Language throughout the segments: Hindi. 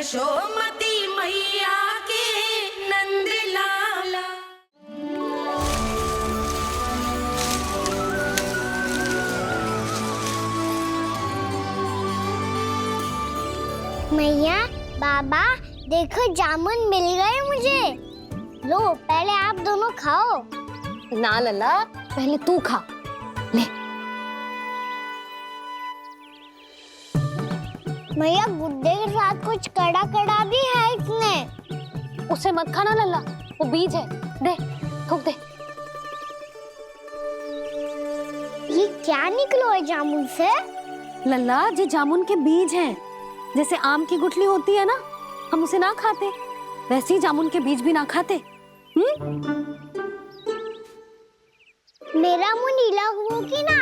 यशोमती मैया के नंद लाला। मैया, बाबा, देखो जामुन मिल गए मुझे। लो, पहले आप दोनों खाओ। ना लल्ला, पहले तू खा ले। मैया, गुड्डे के साथ कुछ कड़ा कड़ा भी है इसमें। उसे मत खाना लल्ला, वो बीज है। दे, थूक दे। ये क्या निकलो है जामुन से? लल्ला, ये जामुन के बीज हैं। जैसे आम की गुठली होती है ना, हम उसे ना खाते, वैसे ही जामुन के बीज भी ना खाते। मेरा मुंह नीला हुआ कि ना?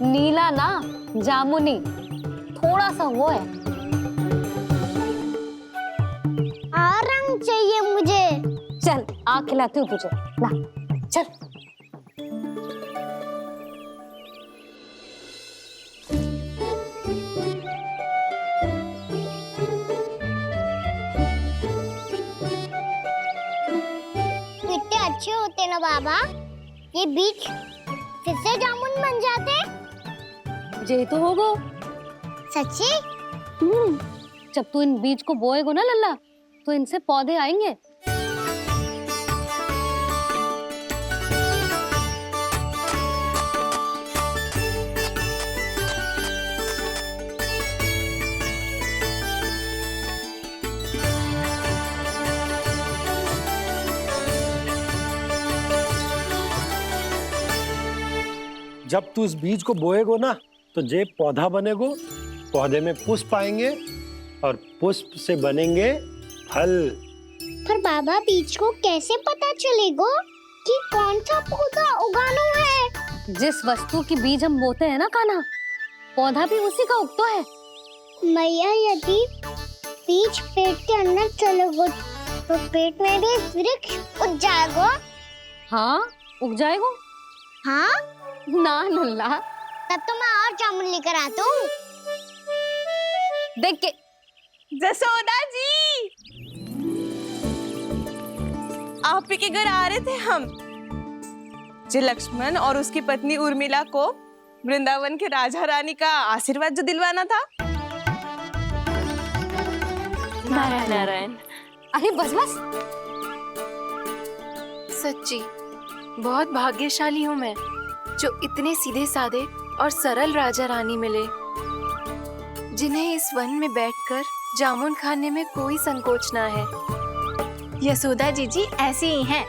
नीला ना, जामुनी, थोड़ा सा वो है। और रंग चाहिए मुझे। चल, आ खिलाती हूँ तुझे, ला, चल। कितने अच्छे होते ना बाबा, ये बीज फिर से जामुन बन जाते। ये तो होगा सच्ची? जब तू इन बीज को बोएगा ना लल्ला, तो इनसे पौधे आएंगे। जब तू इस बीज को बोएगो ना, तो जे पौधा बनेगो, पौधे में पुष्प आएंगे और पुष्प से बनेंगे फल। पर बाबा, बीज को कैसे पता चलेगा कि कौन सा पौधा उगाना है? जिस वस्तु की बीज हम बोते हैं ना कान्हा, पौधा भी उसी का उगता है। मैया, यदि बीज पेट के अंदर चलेगा तो पेट में भी वृक्ष उग जाएगा। हाँ, उग जाएगा। हाँ? ना लल्ला, तब तो मैं और जामुन लेकर आता हूँ। देख के। जसोदा जी, आप ही के घर आ रहे थे हम। जो लक्ष्मण और उसकी पत्नी उर्मिला को वृंदावन के राजा रानी का आशीर्वाद जो दिलवाना था। नारायण नारायण। अरे बस बस। सच्ची बहुत भाग्यशाली हूँ मैं, जो इतने सीधे साधे और सरल राजा रानी मिले, जिन्हें इस वन में बैठकर जामुन खाने में कोई संकोच ना है। यशोदा जीजी ऐसी ही हैं,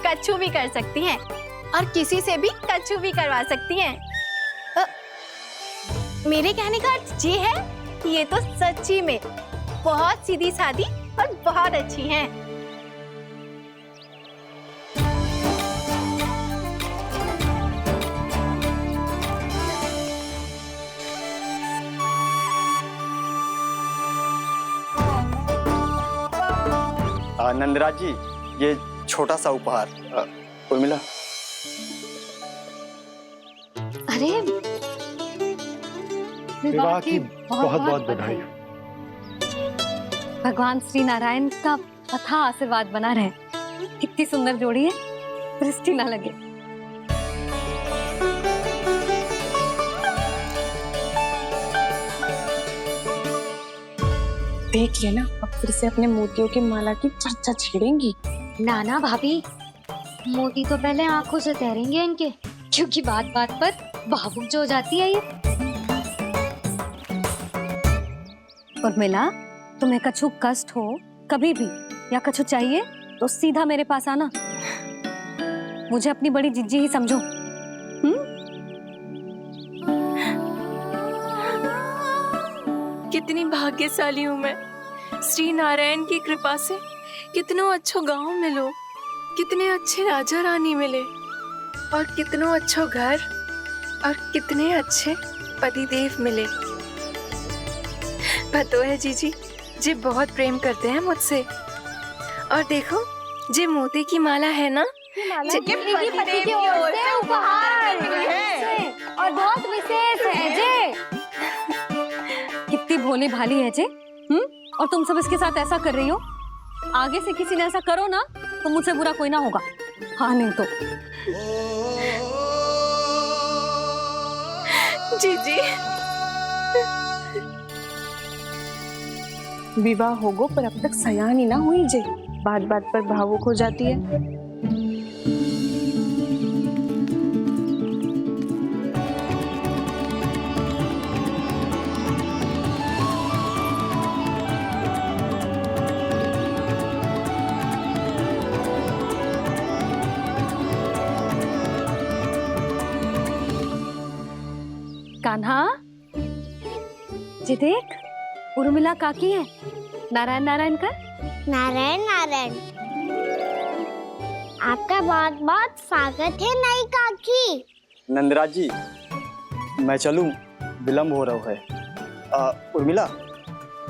कच्छू भी कर सकती हैं और किसी से भी कच्छू भी करवा सकती हैं। मेरे कहने का अर्थ ये है कि ये तो सच्ची में बहुत सीधी सादी और बहुत अच्छी हैं। नंदराज जी, ये छोटा सा उपहार। उर्मिला। अरे विवाह की बहुत बहुत बधाई। भगवान श्री नारायण का अथाह आशीर्वाद बना रहे। कितनी सुंदर जोड़ी है, दृष्टि ना लगे। देख लेना, अब फिर से अपने मोतियों की माला की चर्चा छेड़ेंगी। नाना भाभी, मोती तो पहले आंखों से तैरेंगे इनके, क्योंकि बात बात पर भावुक जो हो जाती है ये। उर्मिला, तुम्हें कछु कष्ट हो कभी भी या कछु चाहिए तो सीधा मेरे पास आना। मुझे अपनी बड़ी जिज्जी ही समझो। कितनी भाग्यशाली हूँ मैं, श्री नारायण की कृपा से कितनों अच्छो गांव मिलो, कितने अच्छे राजा रानी मिले, और कितनों अच्छो घर और कितने अच्छे पतिदेव मिले। पतो है जीजी, जी बहुत प्रेम करते हैं मुझसे। और देखो, जे मोती की माला है ना, पति की ओर से उपहार है और बहुत विशेष है जे। कितनी भोली भाली है जे। और तुम सब इसके साथ ऐसा कर रही हो। आगे से किसी ने ऐसा करो ना तो मुझसे बुरा कोई ना होगा। हाँ नहीं तो। जीजी विवाह होगो पर अब तक सयानी ना हुई जे, बात बात पर भावुक हो जाती है। कान्हा जी देख, उर्मिला काकी है। नारायण नारायण कर। नारायण नारायण। आपका बहुत बहुत स्वागत है नई काकी। नंदराज जी, मैं चलूं, विलम्ब हो रहा है। उर्मिला,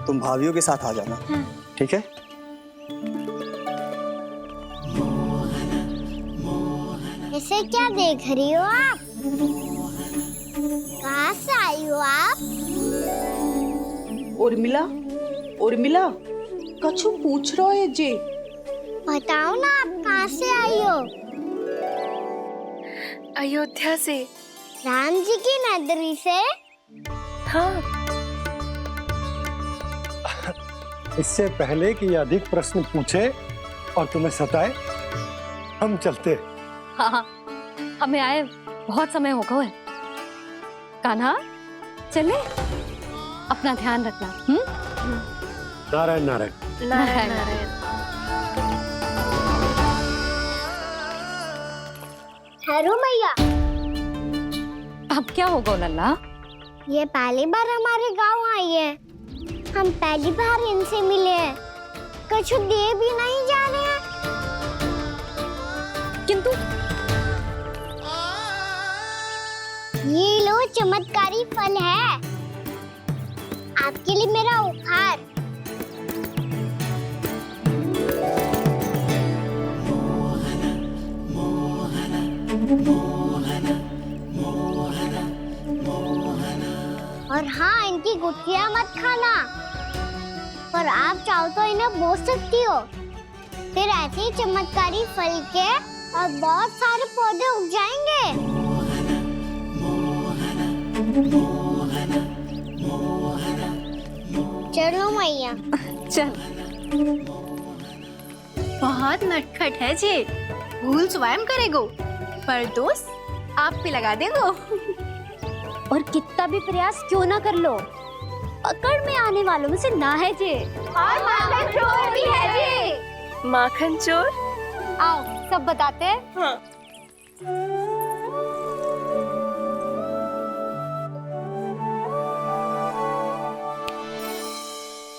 तुम भाभियों के साथ आ जाना। हाँ। ठीक है। इसे क्या देख रही हो आप? कहाँ से आई हो आप? उर्मिला, उर्मिला, कछु पूछ रहा है जे। बताओ ना आप कहाँ से आई हो? अयोध्या से। राम जी की नगरी से? हाँ। इससे पहले कि ये अधिक प्रश्न पूछे और तुम्हें सताए, हम चलते। हाँ, हमें आए बहुत समय हो गया है। कान्हा चले, अपना ध्यान रखना। नारायण नारायण। नारायण नारायण। ठहरो मैया। अब क्या होगा लल्ला? ये पहली बार हमारे गांव आई है। हम पहली बार इनसे मिले हैं। कुछ दे भी नहीं जा रहे हैं। किंतु ये लो चमत्कारी फल है, आपके लिए मेरा उपहार। और हाँ, इनकी गुठलियां मत खाना। पर आप चाहो तो इन्हें बो सकती हो। फिर ऐसे ही चमत्कारी फल के और बहुत सारे पौधे उग जाएंगे। चलो मैया। चल। बहुत नटखट है जी, भूल स्वयं करेगो पर दोष आप पे लगा देगो। और कितना भी प्रयास क्यों ना कर लो, पकड़ में आने वालों में से ना है जी। और माखन चोर भी है जी। माखन चोर? आओ सब बताते हैं। हाँ।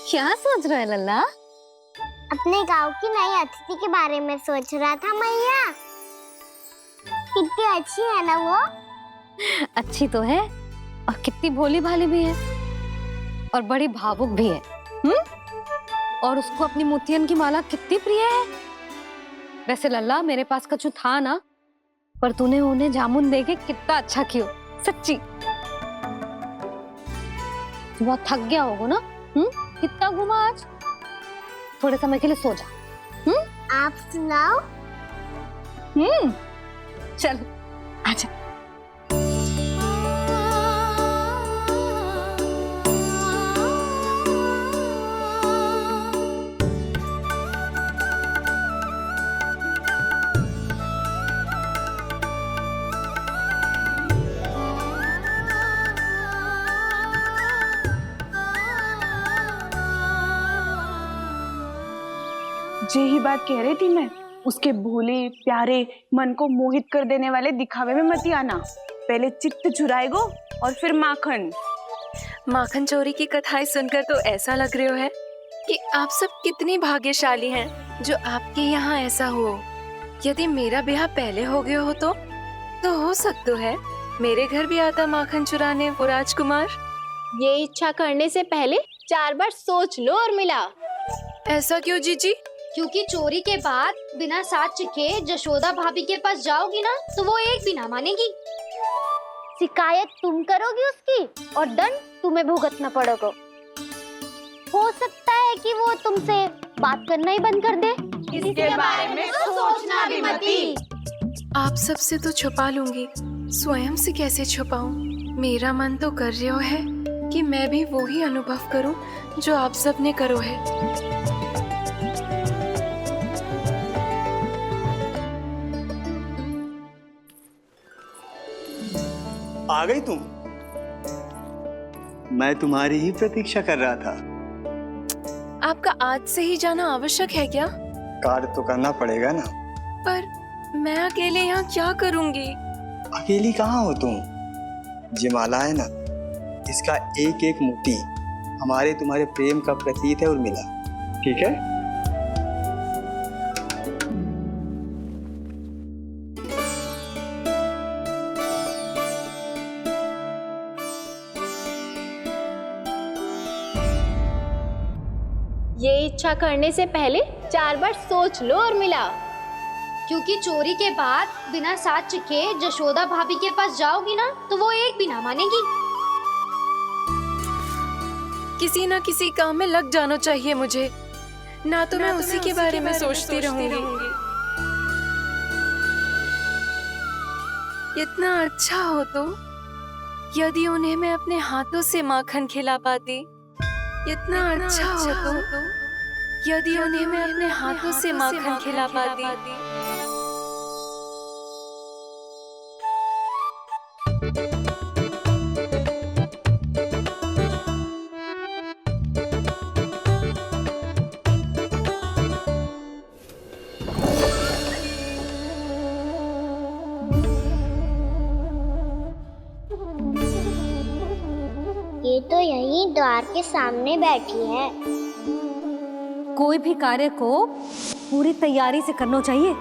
क्या सोच रहा है लल्ला? अपने गांव की नई अतिथि के बारे में सोच रहा था मैया। कितनी अच्छी है ना वो? अच्छी तो है और कितनी भोली भाली भी है और बड़ी भावुक भी है। और उसको अपनी मोतियन की माला कितनी प्रिय है। वैसे लल्ला, मेरे पास कछु था ना, पर तूने उन्हें जामुन देके कितना अच्छा किया, सच्ची। बहुत थक गया होगा ना? कितना घूमा आज? थोड़े समय के लिए सो जा। आप सुनाओ। चल आजा। यही बात कह रही थी मैं, उसके भोले प्यारे मन को मोहित कर देने वाले दिखावे में मत आना। पहले चित्त चुराएगो और फिर माखन। माखन चोरी की कथाएं सुनकर तो ऐसा लग रहा है कि आप सब कितनी भाग्यशाली हैं जो आपके यहाँ ऐसा हो। यदि मेरा ब्याह पहले हो गया हो तो हो सकता है मेरे घर भी आता माखन चुराने वो राजकुमार। ये इच्छा करने से पहले 4 बार सोच लो उर्मिला। ऐसा क्यों जीजी? क्योंकि चोरी के बाद बिना साक्ष्य के जशोदा भाभी के पास जाओगी ना तो वो एक भी ना मानेगी। शिकायत तुम करोगी उसकी और दंड तुम्हें भुगतना पड़ेगा। हो सकता है कि वो तुमसे बात करना ही बंद कर दे? इसके बारे में सोचना भी मत ही। आप सबसे तो छुपा लूंगी, स्वयं से कैसे छुपाऊं? मेरा मन तो कर रहा है कि मैं भी वो ही अनुभव करूं जो आप सब ने करो है। आ गई तुम? मैं तुम्हारी ही प्रतीक्षा कर रहा था। आपका आज से ही जाना आवश्यक है क्या? कार्य तो करना पड़ेगा ना। पर मैं अकेले यहाँ क्या करूंगी? अकेली कहाँ हो तुम? ये माला है ना, इसका एक एक मोती हमारे तुम्हारे प्रेम का प्रतीक है उर्मिला, ठीक है? ये इच्छा करने से पहले 4 बार सोच लो उर्मिला। क्योंकि चोरी के बाद बिना साक्ष्य के जशोदा भाभी के पास जाओगी ना तो वो एक भी ना मानेगी। किसी ना किसी काम में लग जाना चाहिए मुझे, ना तो मैं उसी के बारे में सोचती रहूंगी। इतना अच्छा हो तो यदि उन्हें मैं अपने हाथों से माखन खिला पाती। इतना अच्छा हो तो यदि उन्हें मैं अपने हाथों से माखन खिला पाती। ये तो यहीं द्वार के सामने बैठी है। कोई भी कार्य को पूरी तैयारी से करना चाहिए,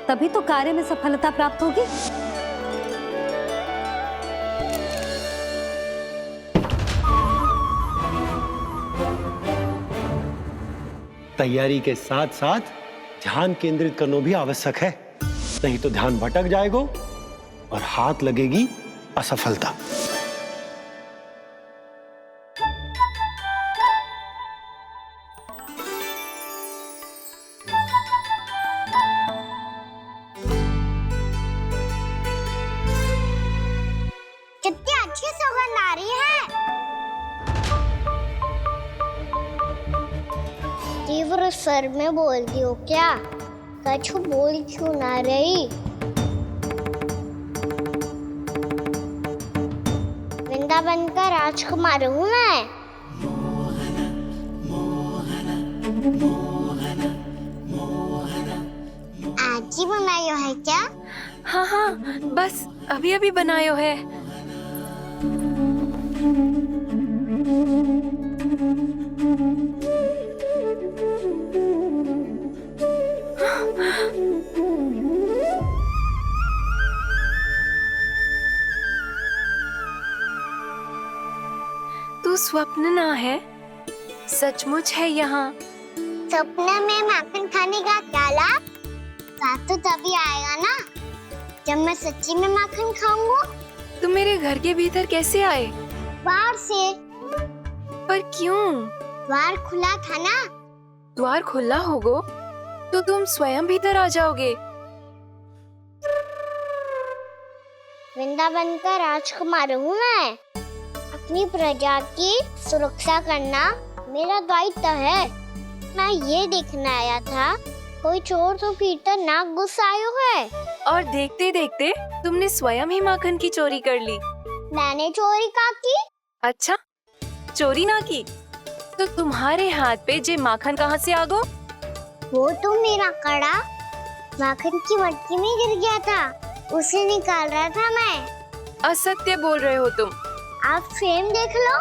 तभी तो कार्य में सफलता प्राप्त होगी। तैयारी के साथ साथ ध्यान केंद्रित करना भी आवश्यक है, नहीं तो ध्यान भटक जाएगा और हाथ लगेगी असफलता। कितनी अच्छी सुगंध आ रही है। तीव्र स्वर में बोलती हो क्या? कछु बोल क्यों ना रही? वृंदावन का राजकुमार हूँ मैं। आज ही बनायो है क्या? हाँ हाँ, बस अभी अभी बनायो है। तू स्वप्न ना है, सचमुच है यहाँ। सपने में माखन खाने का क्या लाभ? स्वाद तो तभी आएगा ना जब मैं सच्ची में माखन खाऊंगा। तुम मेरे घर के भीतर कैसे आए? बाहर से। पर क्यों? द्वार खुला था ना। द्वार खुला होगा तो तुम स्वयं भीतर आ जाओगे। वृंदावन का राजकुमार हूँ मैं। अपनी प्रजा की सुरक्षा करना मेरा दायित्व है। मैं ये देखने आया था कोई चोर तो भीतर ना घुस आयो है। और देखते देखते तुमने स्वयं ही माखन की चोरी कर ली। मैंने चोरी का की? अच्छा, चोरी ना की तो तुम्हारे हाथ पे जे माखन कहाँ से आ गो? वो तो मेरा कड़ा माखन की मटकी में गिर गया था, उसे निकाल रहा था मैं। असत्य बोल रहे हो तुम। आप स्वयं देख लो।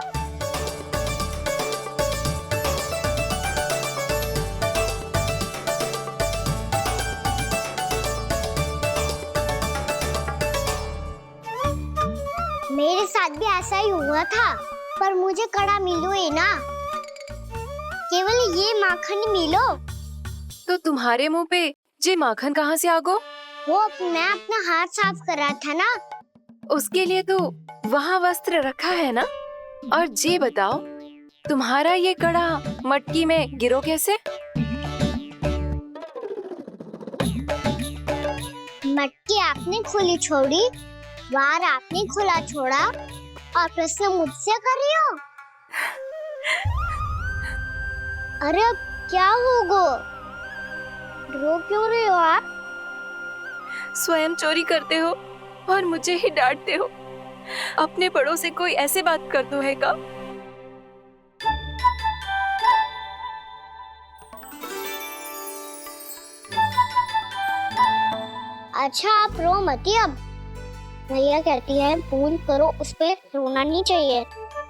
मेरे साथ भी ऐसा ही हुआ था, पर मुझे कड़ा मिलो ही ना, केवल ये माखन मिलो। तो तुम्हारे मुंह पे जे माखन कहाँ से आ गो? वो मैं अपना हाथ साफ कर रहा था ना। उसके लिए तो वहाँ वस्त्र रखा है ना। और जे बताओ, तुम्हारा ये कड़ा मटकी में गिरो कैसे? मटकी आपने खुली छोड़ी, वार आपने खुला छोड़ा और प्रश्न मुझसे कर रही हो। अरे अब क्या होगा? रो क्यों रहे हो आप? स्वयं चोरी करते हो और मुझे ही डांटते हो। अपने बड़ों से कोई ऐसे बात कर दो है का? अच्छा आप रो मती अब। भैया कहती है भूल करो, उस पे रोना नहीं चाहिए,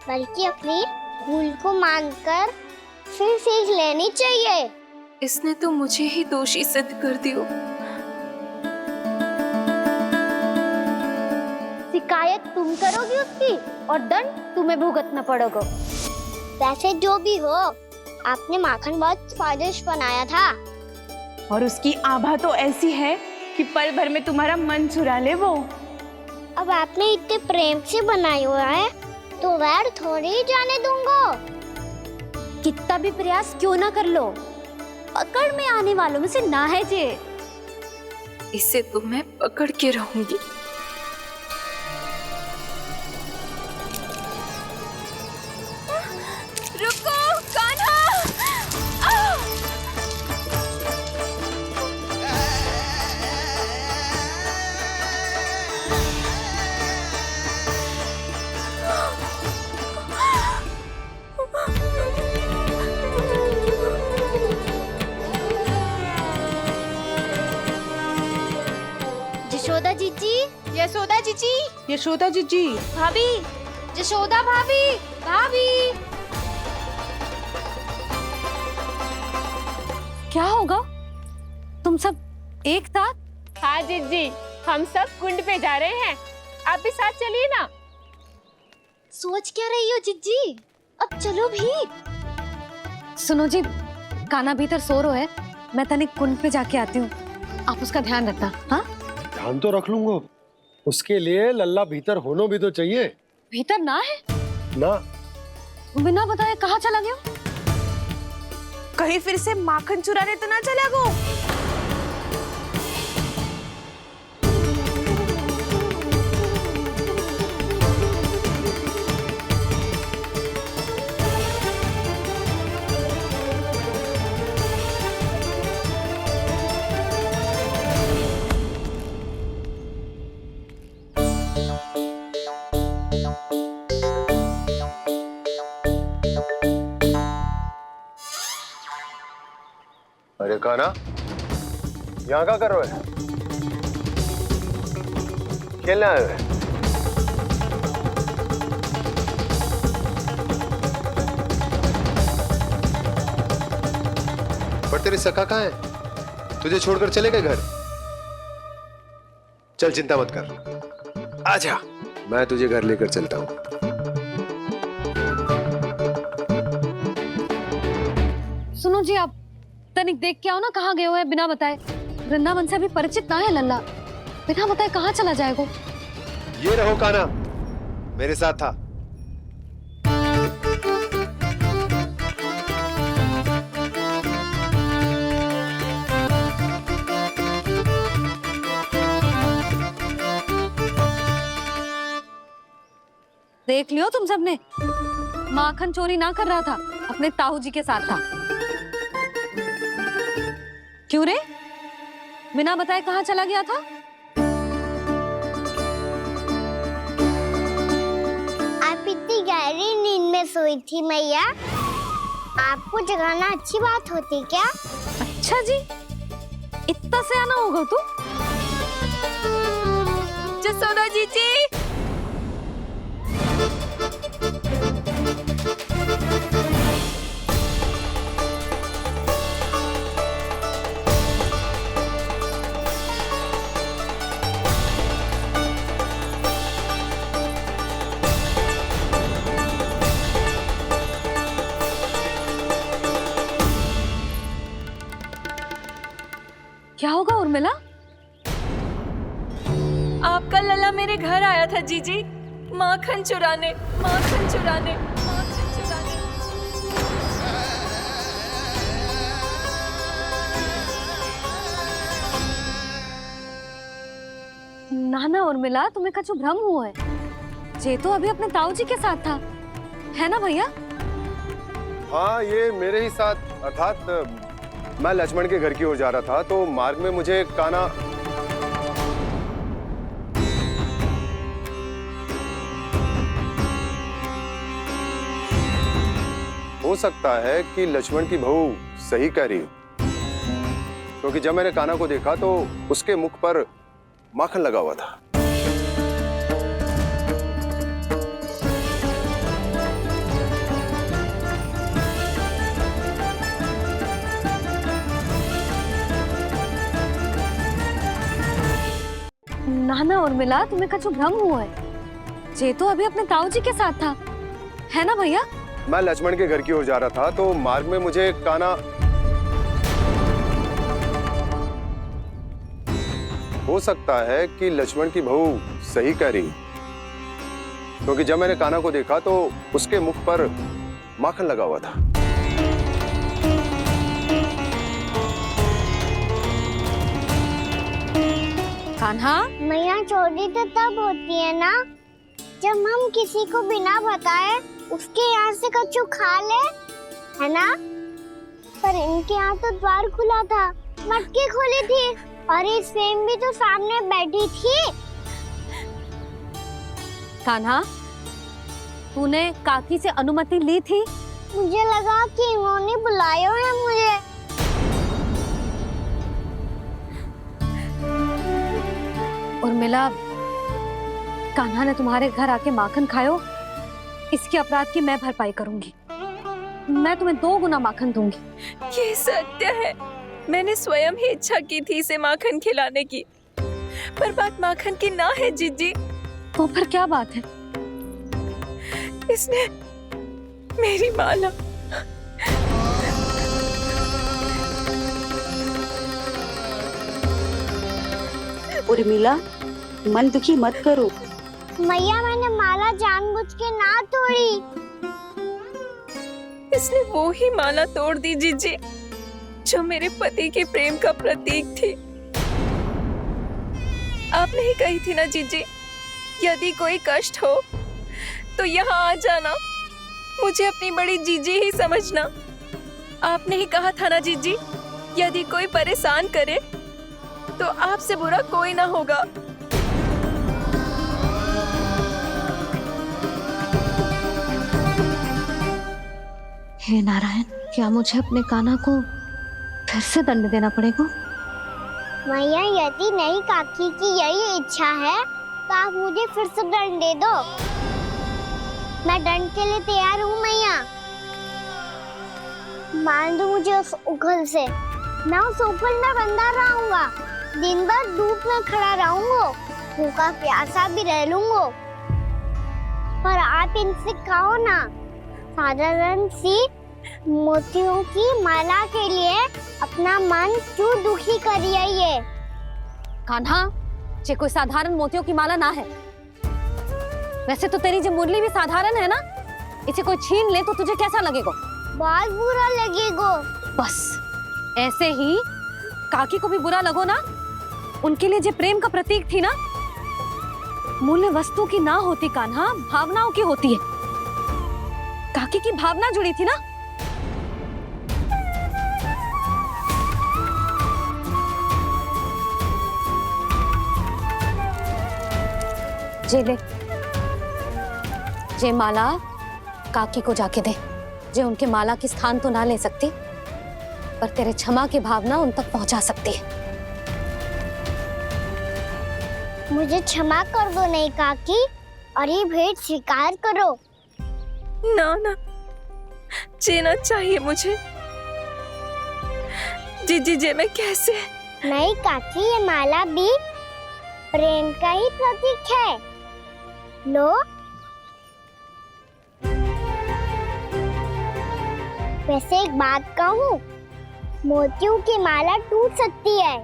बल्कि अपनी भूल को मानकर फिर सीख लेनी चाहिए। इसने तो मुझे ही दोषी सिद्ध कर दियो। शिकायत तुम करोगी उसकी और दंड तुम्हें भुगतना पड़ेगा। वैसे जो भी हो, आपने माखन बहुत स्वादिष्ट बनाया था। और उसकी आभा तो ऐसी है कि पल भर में तुम्हारा मन चुरा ले वो। अब आपने इतने प्रेम से बनाया हुआ है तो वैर थोड़ी ही जाने दूंगा। कितना भी प्रयास क्यों ना कर लो, पकड़ में आने वालों में से ना है जे। इसे तो मैं पकड़ के रहूंगी। रुको कान्हा! यशोदा जीजी, यशोदा जीजी, यशोदा जीजी, भाभी, यशोदा भाभी, भाभी। क्या होगा? तुम सब एक साथ? हाँ जीजी, हम सब कुंड पे जा रहे हैं, आप भी साथ चलिए ना। सोच क्या रही हो जीजी? अब चलो भी। सुनो जी, कान्हा भीतर सो रो है, मैं तनिक कुंड पे जाके आती हूँ, आप उसका ध्यान रखना। हाँ, ध्यान तो रख लूंगा, उसके लिए लल्ला भीतर होना भी तो चाहिए। भीतर ना है? ना, बिना बताए कहाँ चला गया? कहीं फिर से माखन चुराने तो ना चला गो। अरे कान्हा, यहाँ क्या कर रहे हो? खेलने आए हुए? पर तेरे सखा कहाँ है? तुझे छोड़कर चले गए घर? चल चिंता मत कर, आजा, मैं तुझे घर लेकर चलता हूँ। सुनो जी, आप तनिक देख के आओ ना कहाँ गए हुए बिना बताए। वृंदावन से अभी परिचित ना है लल्ला, बिना बताए कहाँ चला जाएगा? ये रहो कान्हा, मेरे साथ था। देख लियो तुम सबने, माखन चोरी ना कर रहा था, अपने ताऊ जी के साथ था। क्यों रे, बिना बताए कहाँ चला गया था? आप इतनी गहरी नींद में सोई थी मैया, आपको जगाना अच्छी बात होती क्या? अच्छा जी, इतना सियाना होगा तू? यशोदा जीजी, क्या होगा उर्मिला? आपका लल्ला मेरे घर आया था जीजी, माखन चुराने, माखन चुराने, माखन चुराने। ना ना उर्मिला, तुम्हें कछु भ्रम हुआ है। जे तो अभी अपने ताऊ जी के साथ था, है ना भैया? हाँ, ये मेरे ही साथ, अर्थात मैं लक्ष्मण के घर की ओर जा रहा था तो मार्ग में मुझे कान्हा हो सकता है कि लक्ष्मण की बहू सही कह रही हो, क्योंकि जब मैंने कान्हा को देखा तो उसके मुख पर माखन लगा हुआ था। ना ना उर्मिला, तुम्हें कछु भ्रम हुआ है। जे तो अभी अपने ताऊ जी के साथ था, है ना भैया? मैं लक्ष्मण के घर की ओर जा रहा था तो मार्ग में मुझे कान्हा हो सकता है कि लक्ष्मण की बहू सही कह रही, क्योंकि जब मैंने कान्हा को देखा तो उसके मुख पर माखन लगा हुआ था। कान्हा, मैया चोरी तो तब होती है ना जब हम किसी को बिना बताए उसके यहाँ से कछु खा ले, है ना? पर इनके यहाँ तो द्वार खुला था, मटकी खुली थी और ये सेम भी तो सामने बैठी थी। कान्हा, तूने काकी से अनुमति ली थी? मुझे लगा कि इन्होंने बुलाया है मुझे। उर्मिला, कान्हा ने तुम्हारे घर आके माखन खायो, इसके अपराध की मैं भरपाई करूंगी। मैं तुम्हें 2 गुना माखन दूंगी। ये सत्य है, मैंने स्वयं ही इच्छा की थी इसे माखन खिलाने की, पर बात माखन की ना है जीजी। तो फिर क्या बात है? इसने मेरी माला उर्मिला, मन दुखी मत करो। मैया, मैंने माला जानबूझ के ना तोड़ी। इसने वो ही माला तोड़ दी जीजी जो मेरे पति के प्रेम का प्रतीक थी। आपने ही कही थी ना जीजी, यदि कोई कष्ट हो तो यहाँ आ जाना, मुझे अपनी बड़ी जीजी ही समझना। आपने ही कहा था ना जीजी, यदि कोई परेशान करे तो आपसे बुरा कोई ना होगा। हे नारायण, क्या मुझे अपने कान्हा को फिर से दंड देना पड़ेगा? मैया, यदि नहीं काकी की यही इच्छा है तो आप मुझे फिर से दंड दे दो। मैं दंड के लिए तैयार हूँ मैया। मान दो मुझे उस उखल से, मैं उस उखल में बंधा रहूंगा, दिन भर धूप में खड़ा रहूंगा, भूखा प्यासा भी रह लूंगा। पर आप इनसे कहो ना, साधारण सी मोतियों की माला के लिए अपना मन क्यों दुखी करिए? ये कान्हा, ये कोई साधारण मोतियों की माला ना है। वैसे तो तेरी जो मुरली भी साधारण है ना, इसे कोई छीन ले तो तुझे कैसा लगेगा? बहुत बुरा लगेगा। बस ऐसे ही काकी को भी बुरा लगो ना। उनके लिए जो प्रेम का प्रतीक थी ना, मूल्य वस्तु की ना होती कान्हा, भावनाओं की होती है। काकी की भावना जुड़ी थी ना। जे ले, जे माला काकी को जाके दे। जे उनके माला की स्थान तो ना ले सकती, पर तेरे क्षमा की भावना उन तक पहुंचा सकती है। मुझे क्षमा कर दो नहीं काकी, और ये भेंट स्वीकार करो। ना ना, जीना चाहिए मुझे। जीजी जे मैं कैसे? नहीं काकी, ये माला भी प्रेम का ही प्रतीक है। लो, वैसे एक बात कहूँ, मोतियों की माला टूट सकती है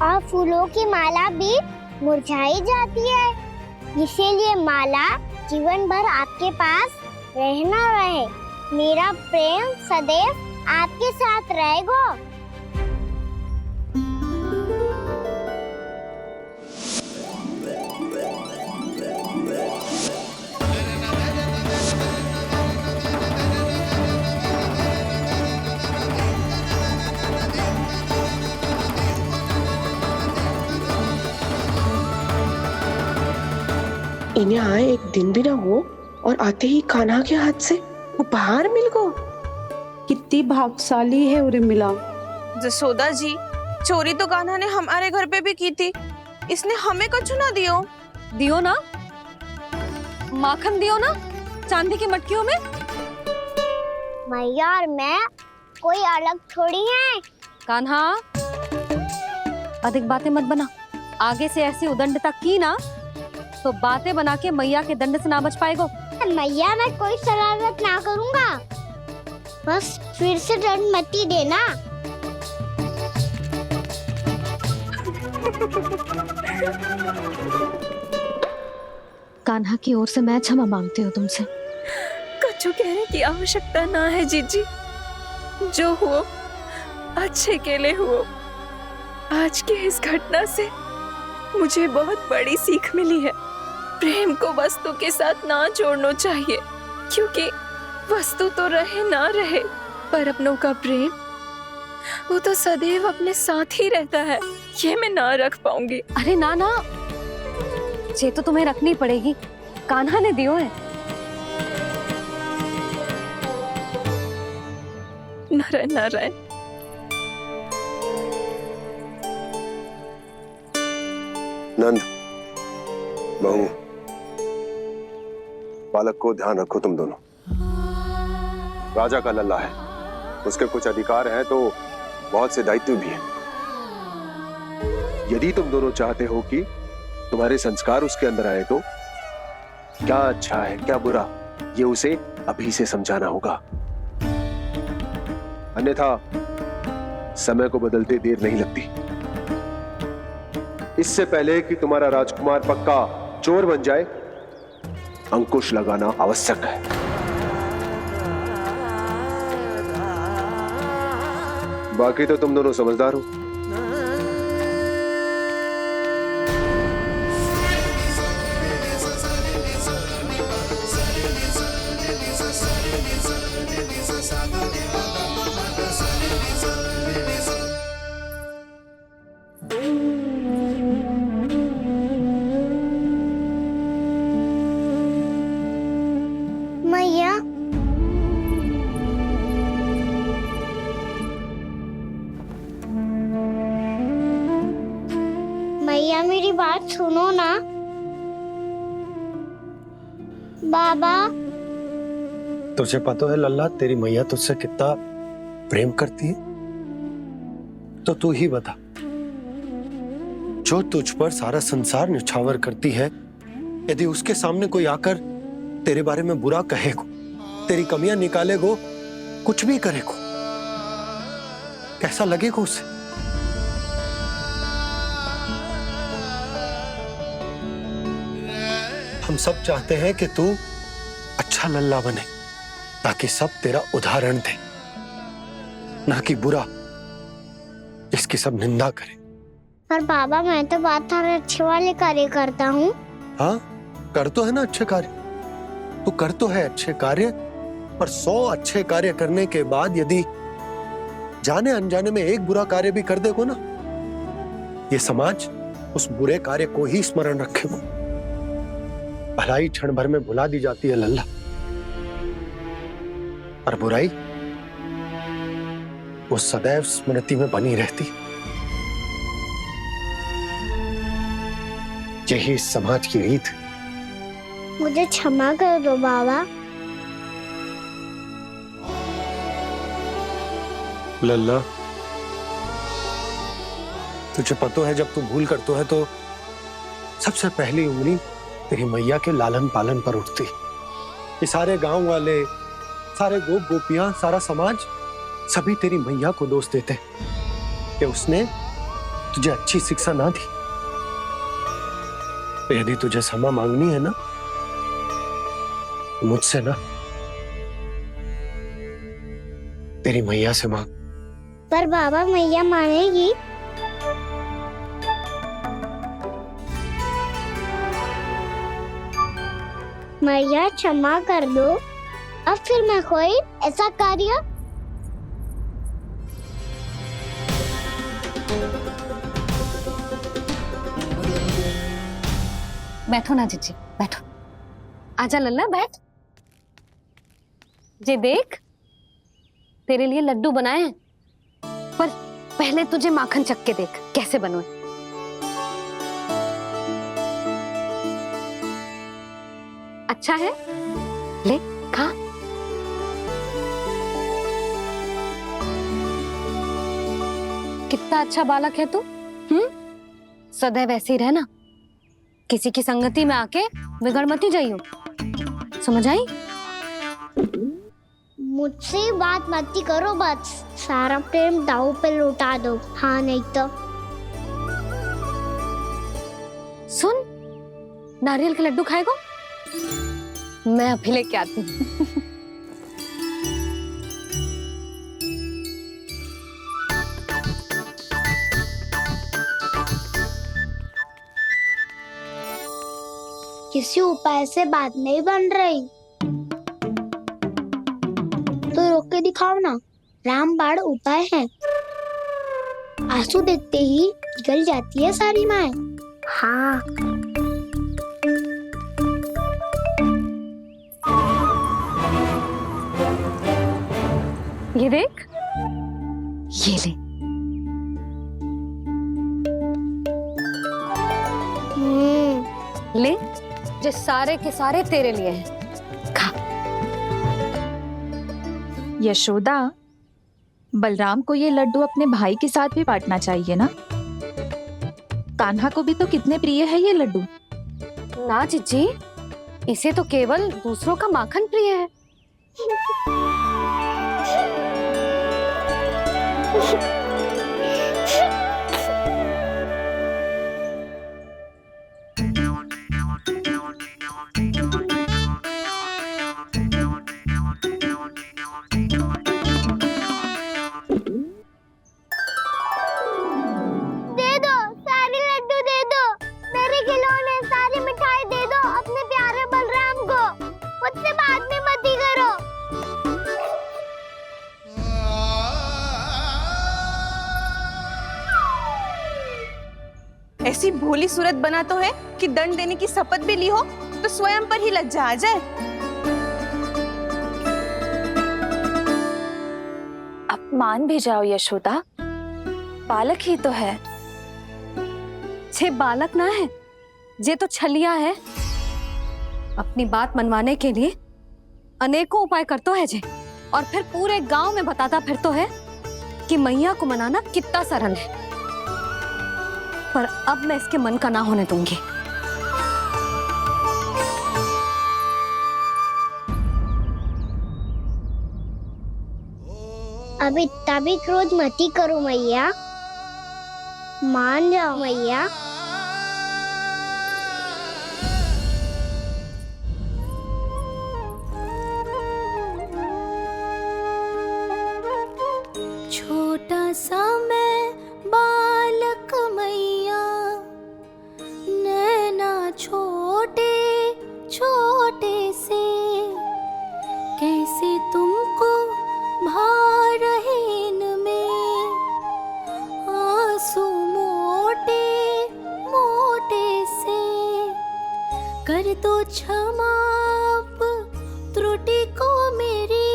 और फूलों की माला भी मुरझाई जाती है। इसीलिए माला जीवन भर आपके पास रहना रहे। मेरा प्रेम सदैव आपके साथ रहेगा। इन्हें आए एक दिन भी ना हो और आते ही कान्हा के हाथ से वो बाहर मिल गो। कितनी भाग्यशाली है उर्मिला। जसोदा जी, चोरी तो कान्हा ने हमारे घर पे भी की थी, इसने हमें कछु ना दियो। दियो ना, माखन दियो ना चांदी की मटकियों में। मैया और मैं कोई अलग थोड़ी है। कान्हा, अधिक बातें मत बना। आगे से ऐसी उदंडता की ना तो बातें बना के मैया के दंड से ना बच पाएगो। मैया, मैं कोई शरारत ना करूंगा, बस फिर से दंड मत ही देना। कान्हा की ओर से मैं क्षमा मांगती हूँ तुमसे। कछु कहने की आवश्यकता ना है जीजी, जो हुआ अच्छे के लिए हुआ। आज की इस घटना से मुझे बहुत बड़ी सीख मिली है। प्रेम को वस्तु के साथ ना जोड़ना चाहिए, क्योंकि वस्तु तो रहे ना रहे, पर अपनों का प्रेम वो तो सदैव अपने साथ ही रहता है। ये मैं ना रख पाऊंगी। अरे ना ना, ये तो तुम्हें रखनी पड़ेगी, कान्हा ने दियो है। नारायण नारायण। नंद, बहू, बालक को ध्यान रखो तुम दोनों। राजा का लल्ला है, उसके कुछ अधिकार हैं तो बहुत से दायित्व भी हैं। यदि तुम दोनों चाहते हो कि तुम्हारे संस्कार उसके अंदर आए तो क्या अच्छा है क्या बुरा, ये उसे अभी से समझाना होगा। अन्यथा समय को बदलते देर नहीं लगती। इससे पहले कि तुम्हारा राजकुमार पक्का चोर बन जाए, अंकुश लगाना आवश्यक है। बाकी तो तुम दोनों समझदार हो। मैया, मैया मेरी बात सुनो ना। बाबा, तुझे पता है लल्ला, तेरी मैया तुझसे कितना प्रेम करती है? तो तू ही बता, जो तुझ पर सारा संसार न्यौछावर करती है, यदि उसके सामने कोई आकर तेरे बारे में बुरा कहेगो, तेरी कमियां निकालेगो, कुछ भी करेगो, कैसा लगेगा उसे? हम सब चाहते हैं कि तू अच्छा लल्ला बने, ताकि सब तेरा उदाहरण दे, ना कि बुरा जिसकी सब निंदा करे। पर बाबा, मैं तो बात हर अच्छे वाले कार्य करता हूँ। हाँ, कर तो है ना अच्छे कार्य, तू कर तो है अच्छे कार्य, पर 100 अच्छे कार्य करने के बाद यदि जाने अनजाने में एक बुरा कार्य भी कर देगो ना, ये समाज उस बुरे कार्य को ही स्मरण रखेगो। भलाई क्षण भर में भुला दी जाती है लल्ला, और बुराई वो सदैव स्मृति में बनी रहती। यही इस समाज की रीत। मुझे क्षमा कर दो बाबा। लल्ला, तुझे पता है जब तू भूल करतो है तो सबसे पहली उंगली तेरी मैया के लालन पालन पर उठती। ये सारे गांव वाले, सारे गोप गोपियां, सारा समाज सभी तेरी मैया को दोष देते कि उसने तुझे अच्छी शिक्षा ना दी। तो यदि तुझे क्षमा मांगनी है ना, मुझसे ना, तेरी मैया से मांग। पर बाबा, मैया मानेगी? मैया क्षमा कर दो, अब फिर मैं कोई ऐसा कार्य। बैठो ना जीजी, बैठो। आजा लल्ला बैठ। जे देख तेरे लिए लड्डू बनाए हैं, पर पहले तुझे माखन चख के देख कैसे बने। अच्छा है, ले खा। कितना अच्छा बालक है तू। सदैव ऐसे ही रहना, किसी की संगति में आके बिगड़ मती जाइयो, समझ आई? मुझसे बात मत करो, बस सारा प्रेम दाव पे लौटा दो। हाँ नहीं तो सुन, नारियल के लड्डू खाएगा? मैं अभी लेके आती हूँ। किसी उपाय से बात नहीं बन रही तो रोक के दिखाओ ना। रामबाण उपाय है, आंसू देखते ही पिघल जाती है सारी माए। हाँ ये देख, ये ले। ले, जो सारे के सारे तेरे लिए हैं, खा। यशोदा, बलराम को ये लड्डू अपने भाई के साथ भी बांटना चाहिए ना। कान्हा को भी तो कितने प्रिय है ये लड्डू। ना जीजी, इसे तो केवल दूसरों का माखन प्रिय है। ऐसी भोली सूरत बना तो है कि दंड देने की शपथ भी ली हो तो स्वयं पर ही लज्जा आ जाए। अब मान भी जाओ यशोदा, बालक ही तो है। छे बालक ना है, जे तो छलिया है। अपनी बात मनवाने के लिए अनेकों उपाय करतो है जे, और फिर पूरे गांव में बताता फिरतो है कि मैया को मनाना कितना सरल है। पर अब मैं इसके मन का ना होने दूंगी। अब इतना भी क्रोध मती करो मैया, मान जाओ मैया। छोटा सा मैं बालक मैया, नैना छोटे छोटे से, कैसे तुमको भा रहे इनमें आंसू मोटे मोटे से। कर दो क्षमा त्रुटि को मेरी,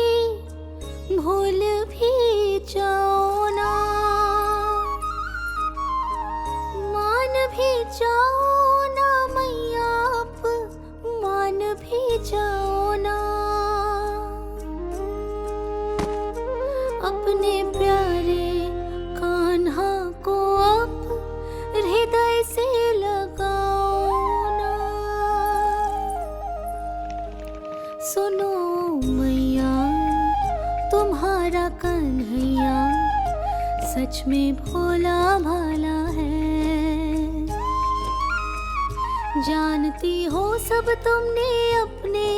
भूल भी जाओ ना, मान भी जाओ ना मैया, आप मान भी जाओ ना। अपने प्यारे कान्हा को अब हृदय से लगाओ ना। सुनो मैया, तुम्हारा कन्हैया सच में भोला भाला है। जानती हो सब तुमने अपने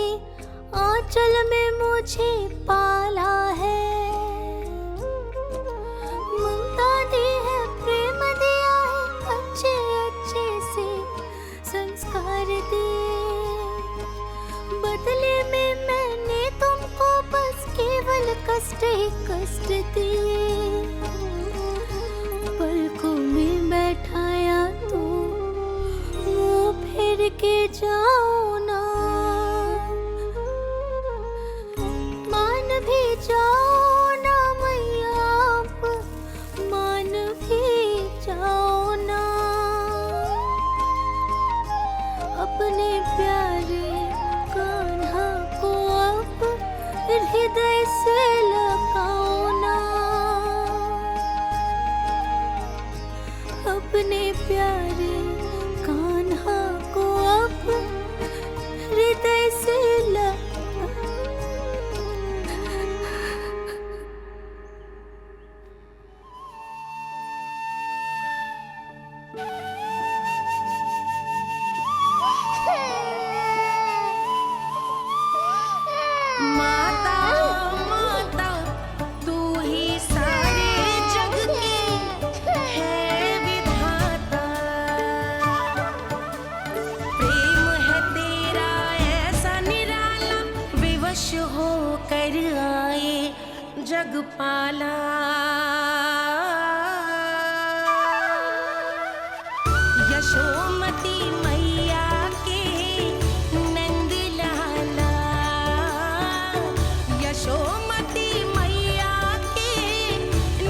आंचल में मुझे पाला है। ममता दी है, प्रेम दिया है, अच्छे अच्छे से संस्कार दिए। बदले में मैंने तुमको बस केवल कष्ट ही कष्ट दिए। पलकों में बैठाया तो मुंह फेर के जाओ ना। जग पाला, यशोमती मैया के नंद लाला, यशोमती मैया के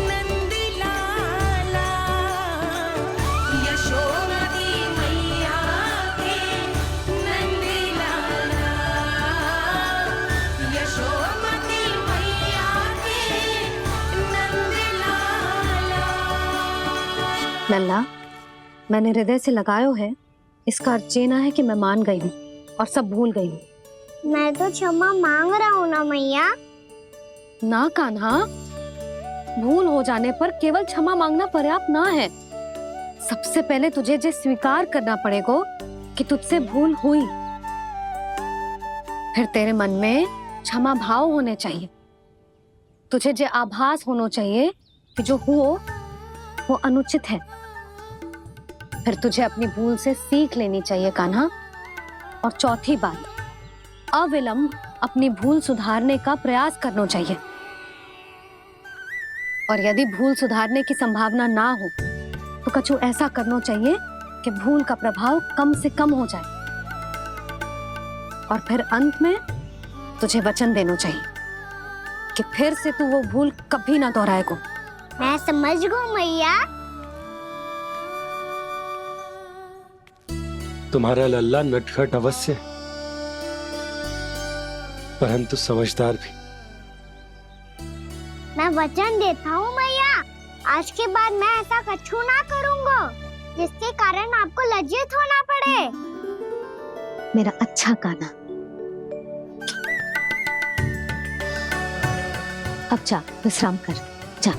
नंद लाला, यशोमती मैया के नंद लाला, यशोमती मैया के नंद लाला। लल्ला, मैंने हृदय से लगायो है, इसका अर्थ ये ना है कि मैं मान गई हूँ और सब भूल गई हूँ। मैं तो क्षमा मांग रहा हूँ ना मैया। ना कान्हा, भूल हो जाने पर केवल क्षमा मांगना पर्याप्त ना है। सबसे पहले तुझे ये स्वीकार करना पड़ेगा कि तुझसे भूल हुई। फिर तेरे मन में क्षमा भाव होने चाहिए। तुझे ये आभास होना चाहिए कि जो हुआ वो अनुचित है। फिर तुझे अपनी भूल से सीख लेनी चाहिए कान्हा। और चौथी बात, अविलंब अपनी भूल सुधारने का प्रयास करना चाहिए। और यदि भूल सुधारने की संभावना ना हो तो कछु ऐसा करना चाहिए कि भूल का प्रभाव कम से कम हो जाए। और फिर अंत में तुझे वचन देना चाहिए कि फिर से तू वो भूल कभी ना दोहराएगा। मैं समझ गई मैया। तुम्हारा लल्ला नटखट अवश्य है, परंतु समझदार भी। मैं वचन देता हूँ मैया, आज के बाद मैं ऐसा कछु ना करूँगा जिसके कारण आपको लज्जित होना पड़े। मेरा अच्छा कान्हा, अब जा विश्राम कर, जा।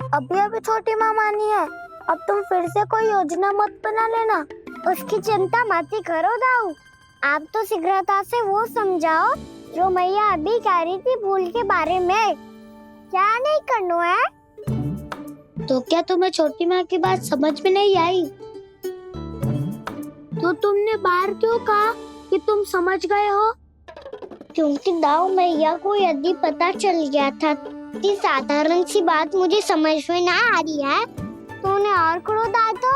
अभी अभी छोटी माँ मानी है, अब तुम फिर से कोई योजना मत बना लेना। उसकी चिंता मत ही करो दाऊ। आप तो शीघ्रता से वो समझाओ जो मैया अभी कह रही थी भूल के बारे में। क्या नहीं करना है? तो क्या तुम्हें छोटी माँ की बात समझ में नहीं आई? तो तुमने बाहर क्यों कहा कि तुम समझ गए हो? क्योंकि दाऊ मैया को यदि पता चल गया था कि साधारण सी बात मुझे समझ में ना आ रही है तो उन्हें और क्रोध आया तो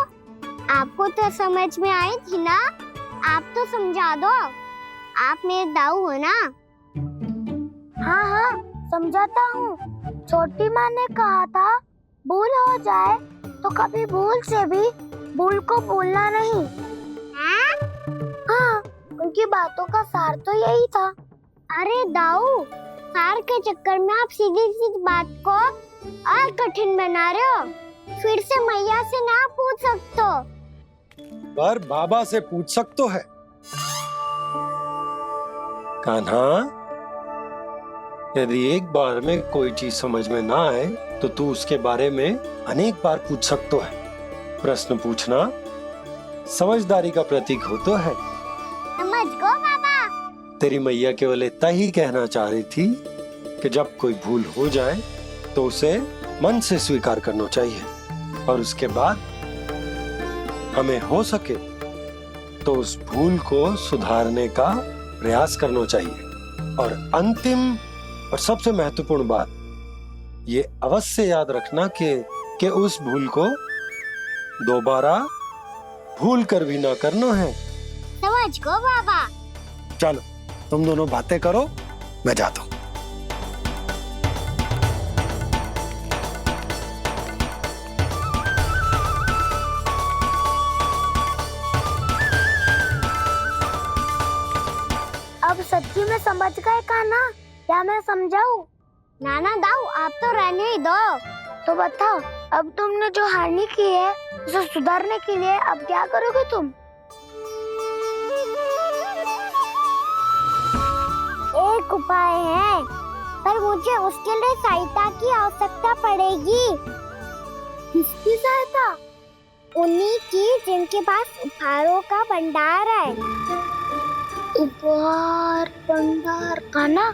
आपको तो समझ में आई थी ना। आप तो समझा दो, आप मेरे दाऊ हो ना। हाँ हाँ समझाता हूँ। छोटी माँ ने कहा था भूल हो जाए तो कभी भूल से भी भूल को भूलना नहीं। हाँ उनकी बातों का सार तो यही था। अरे दाऊ, सार के चक्कर में आप सीधी सीधी बात को और कठिन बना रहे हो। फिर से मैया से ना पूछ सकते हो, पर बाबा से पूछ सकते है। कान्हा, यदि एक बार में कोई चीज समझ में ना आए तो तू उसके बारे में अनेक बार पूछ सकते है। प्रश्न पूछना समझदारी का प्रतीक होता है। समझ गो बाबा। तेरी मैया केवल इतना ही कहना चाह रही थी कि जब कोई भूल हो जाए तो उसे मन से स्वीकार करना चाहिए और उसके बाद हमें हो सके तो उस भूल को सुधारने का प्रयास करना चाहिए। और अंतिम और सबसे महत्वपूर्ण बात ये अवश्य याद रखना कि उस भूल को दोबारा भूल कर भी ना करना है। समझ गो बाबा। चलो तुम दोनों बातें करो, मैं जाता हूँ। अब सच्ची में समझ गए कान्हा? क्या मैं समझाऊं? नाना दाऊ आप तो रहने ही दो। तो बताओ, अब तुमने जो हानि की है उसे सुधारने के लिए अब क्या करोगे तुम? एक उपाय है, पर मुझे उसके लिए सहायता की आवश्यकता पड़ेगी। किसकी सहायता? उन्हीं की जिनके पास उपहारों का भंडार है। उपहार भंडार कान्हा,